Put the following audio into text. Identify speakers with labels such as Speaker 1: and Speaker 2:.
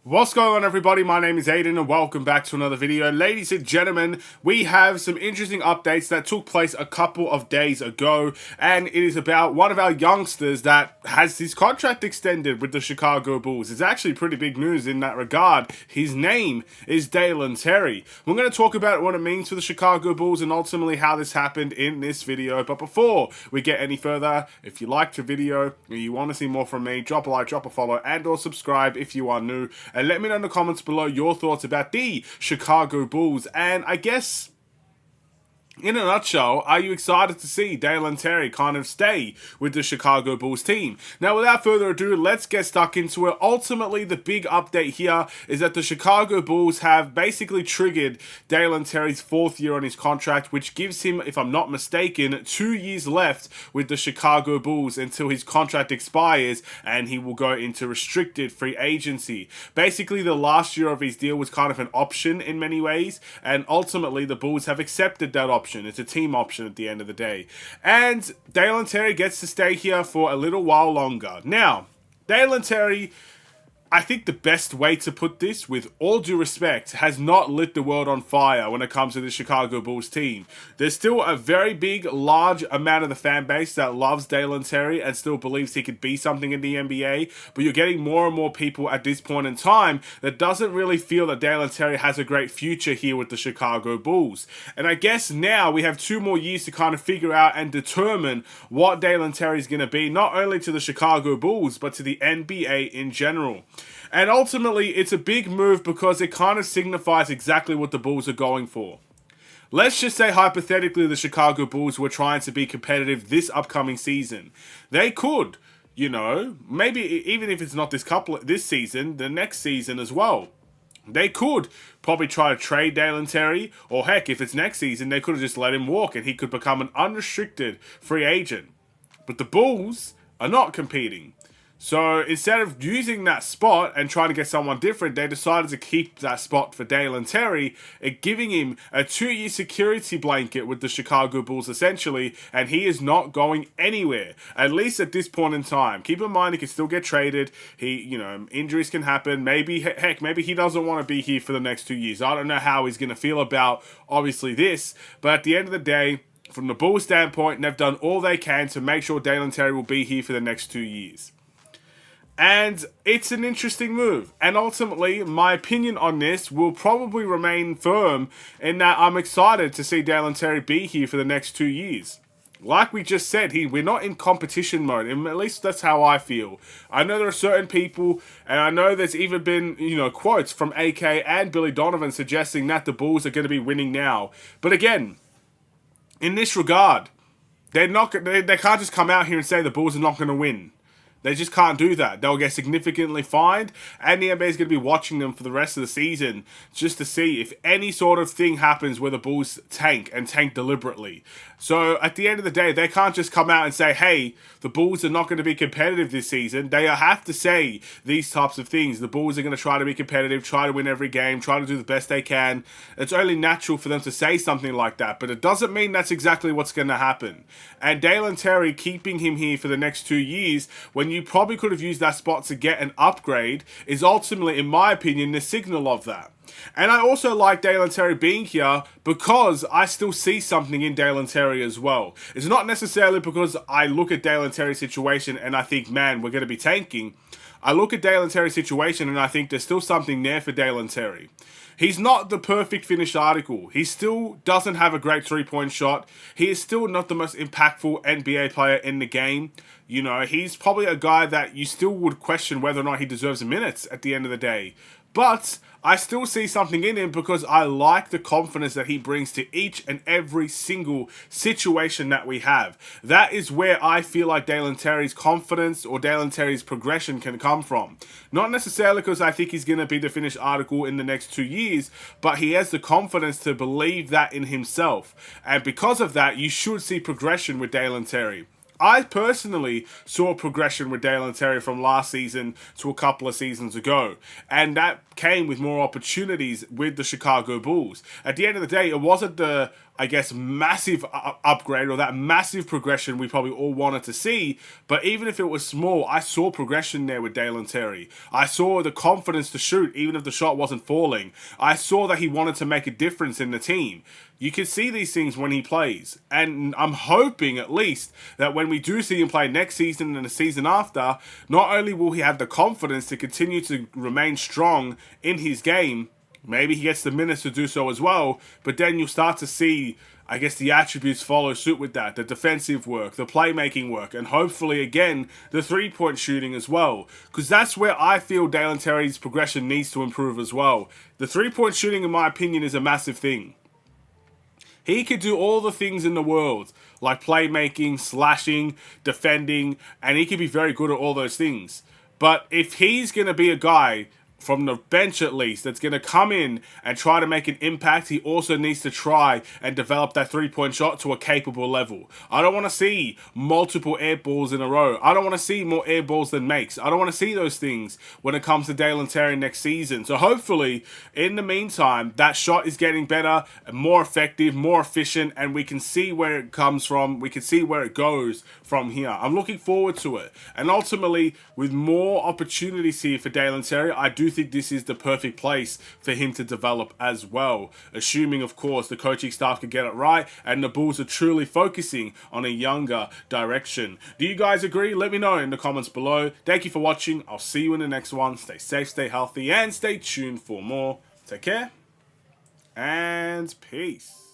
Speaker 1: What's going on, everybody? My name is Aiden and welcome back to another video. Ladies and gentlemen, we have some interesting updates that took place a couple of days ago, and it is about one of our youngsters that has his contract extended with the Chicago Bulls. It's actually pretty big news in that regard. His name is Dalen Terry. We're going to talk about what it means for the Chicago Bulls and ultimately how this happened in this video. But before we get any further, if you liked the video and you want to see more from me, drop a like, drop a follow, and or subscribe if you are new. And let me know in the comments below your thoughts about the Chicago Bulls. And I guess, in a nutshell, are you excited to see Dalen Terry kind of stay with the Chicago Bulls team? Now, without further ado, let's get stuck into it. Ultimately, the big update here is that the Chicago Bulls have basically triggered Dalen Terry's 4th year on his contract, which gives him, if I'm not mistaken, 2 years left with the Chicago Bulls until his contract expires and he will go into restricted free agency. Basically, the last year of his deal was kind of an option in many ways, and ultimately the Bulls have accepted that option. It's a team option at the end of the day. And Dalen Terry gets to stay here for a little while longer. Now, Dalen Terry, I think the best way to put this, with all due respect, has not lit the world on fire when it comes to the Chicago Bulls team. There's still a very big, large amount of the fan base that loves Dalen Terry and still believes he could be something in the NBA, but you're getting more and more people at this point in time that doesn't really feel that Dalen Terry has a great future here with the Chicago Bulls. And I guess now we have 2 more years to kind of figure out and determine what Dalen Terry is going to be, not only to the Chicago Bulls, but to the NBA in general. And ultimately, it's a big move because it kind of signifies exactly what the Bulls are going for. Let's just say, hypothetically, the Chicago Bulls were trying to be competitive this upcoming season. They could, you know, maybe even if it's not this season, the next season as well. They could probably try to trade Dalen Terry, or heck, if it's next season, they could have just let him walk and he could become an unrestricted free agent. But the Bulls are not competing. So instead of using that spot and trying to get someone different, they decided to keep that spot for Dalen Terry, giving him a 2-year security blanket with the Chicago Bulls essentially, and he is not going anywhere, at least at this point in time. Keep in mind, he can still get traded. Injuries can happen. Maybe, heck, maybe he doesn't want to be here for the next 2 years. I don't know how he's going to feel about, obviously, this, but at the end of the day, from the Bulls' standpoint, they've done all they can to make sure Dalen Terry will be here for the next 2 years. And it's an interesting move. And ultimately, my opinion on this will probably remain firm in that I'm excited to see Dalen Terry be here for the next 2 years. Like we just said, we're not in competition mode, and at least that's how I feel. I know there are certain people, and I know there's even been, quotes from AK and Billy Donovan suggesting that the Bulls are going to be winning now. But again, in this regard, they can't just come out here and say the Bulls are not going to win. They just can't do that. They'll get significantly fined, and the NBA is going to be watching them for the rest of the season just to see if any sort of thing happens where the Bulls tank and tank deliberately. So at the end of the day, they can't just come out and say, hey, the Bulls are not going to be competitive this season. They have to say these types of things. The Bulls are going to try to be competitive, try to win every game, try to do the best they can. It's only natural for them to say something like that, but it doesn't mean that's exactly what's going to happen. And Dalen Terry, keeping him here for the next 2 years, when you probably could have used that spot to get an upgrade, is ultimately, in my opinion, the signal of that. And I also like Dalen Terry being here because I still see something in Dalen Terry as well. It's not necessarily because I look at Dalen Terry's situation and I think, man, we're going to be tanking. I look at Dalen Terry's situation and I think there's still something there for Dalen Terry. He's not the perfect finished article. He still doesn't have a great 3-point shot. He is still not the most impactful NBA player in the game. He's probably a guy that you still would question whether or not he deserves minutes at the end of the day. But I still see something in him because I like the confidence that he brings to each and every single situation that we have. That is where I feel like Dalen Terry's confidence or Dalen Terry's progression can come from. Not necessarily because I think he's going to be the finished article in the next 2 years, but he has the confidence to believe that in himself. And because of that, you should see progression with Dalen Terry. I personally saw progression with Dalen Terry from last season to a couple of seasons ago, and that came with more opportunities with the Chicago Bulls. At the end of the day, it wasn't the I guess, massive upgrade or that massive progression we probably all wanted to see. But even if it was small, I saw progression there with Dalen Terry. I saw the confidence to shoot even if the shot wasn't falling. I saw that he wanted to make a difference in the team. You can see these things when he plays. And I'm hoping, at least, that when we do see him play next season and the season after, not only will he have the confidence to continue to remain strong in his game, maybe he gets the minutes to do so as well, but then you'll start to see, I guess, the attributes follow suit with that. The defensive work, the playmaking work, and hopefully, again, the three-point shooting as well. Because that's where I feel Dalen Terry's progression needs to improve as well. The three-point shooting, in my opinion, is a massive thing. He could do all the things in the world, like playmaking, slashing, defending, and he could be very good at all those things. But if he's going to be a guy, from the bench at least, that's going to come in and try to make an impact, he also needs to try and develop that three-point shot to a capable level. I don't want to see multiple air balls in a row. I don't want to see more air balls than makes. I don't want to see those things when it comes to Dalen Terry next season. So hopefully, in the meantime, that shot is getting better, and more effective, more efficient, and we can see where it comes from. We can see where it goes from here. I'm looking forward to it. And ultimately, with more opportunities here for Dalen Terry, I do think this is the perfect place for him to develop as well. Assuming, of course, the coaching staff can get it right and the Bulls are truly focusing on a younger direction. Do you guys agree? Let me know in the comments below. Thank you for watching. I'll see you in the next one. Stay safe, stay healthy, and stay tuned for more. Take care, and peace.